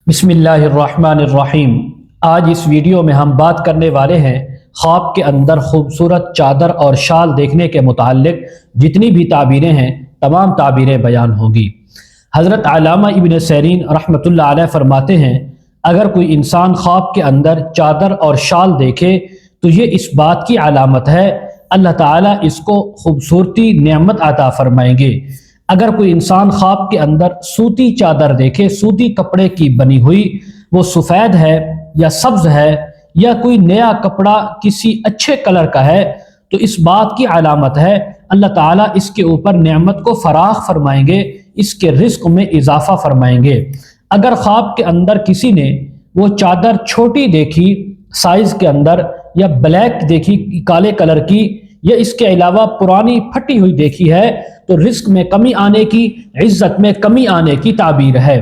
बिस्मिल्लाहिर्रहमानिर्रहीम। आज इस वीडियो में हम बात करने वाले हैं ख्वाब के अंदर खूबसूरत चादर और शाल देखने के मुताल्लिक जितनी भी ताबीरें हैं तमाम ताबीरें बयान होंगी। हज़रत अल्लामा इब्न सीरीन रहमतुल्लाह अलैह फरमाते हैं, अगर कोई इंसान ख्वाब के अंदर चादर और शाल देखे तो ये इस बात की अलामत है अल्लाह ताला इसको खूबसूरती नेमत अता फरमाएंगे। अगर कोई इंसान ख्वाब के अंदर सूती चादर देखे, सूती कपड़े की बनी हुई, वो सफ़ेद है या सब्ज है या कोई नया कपड़ा किसी अच्छे कलर का है, तो इस बात की अलामत है अल्लाह ताला इसके ऊपर नेमत को फराख फरमाएंगे, इसके रिस्क में इजाफा फरमाएंगे। अगर ख्वाब के अंदर किसी ने वो चादर छोटी देखी साइज के अंदर, या ब्लैक देखी काले कलर की, या इसके अलावा पुरानी फटी हुई देखी है, तो रिस्क में कमी आने की, इज्जत में कमी आने की ताबीर है।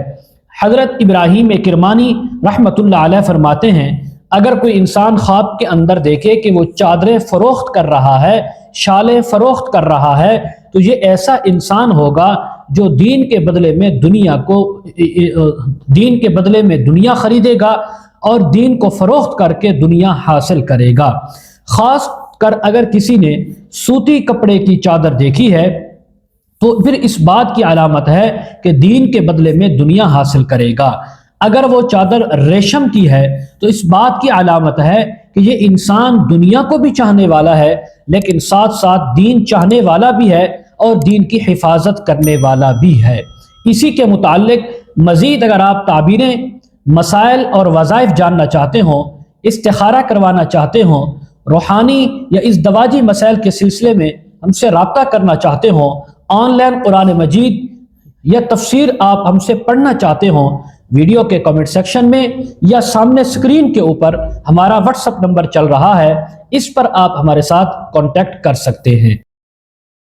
हज़रत इब्राहीम किरमानी रहमतुल्लाह अलैह फरमाते हैं, अगर कोई इंसान ख्वाब के अंदर देखे कि वो चादरें फरोख्त कर रहा है, शालें फरोख्त कर रहा है, तो ये ऐसा इंसान होगा जो दीन के बदले में दुनिया खरीदेगा और दीन को फरोख्त करके दुनिया हासिल करेगा। खास कर अगर किसी ने सूती कपड़े की चादर देखी है तो फिर इस बात की अलामत है कि दीन के बदले में दुनिया हासिल करेगा। अगर वो चादर रेशम की है तो इस बात की अलामत है कि ये इंसान दुनिया को भी चाहने वाला है, लेकिन साथ साथ दीन चाहने वाला भी है और दीन की हिफाजत करने वाला भी है। इसी के मुताल्लिक मज़ीद अगर आप ताबीरें, मसाइल और वज़ाइफ जानना चाहते हों, इस्तिखारा करवाना चाहते हों, रूहानी या इस दवाजी मसाइल के सिलसिले में हमसे रब्ता करना चाहते हों, ऑनलाइन कुरान मजीद या तफसीर आप हमसे पढ़ना चाहते हों, वीडियो के कमेंट सेक्शन में या सामने स्क्रीन के ऊपर हमारा व्हाट्सएप नंबर चल रहा है, इस पर आप हमारे साथ कांटेक्ट कर सकते हैं।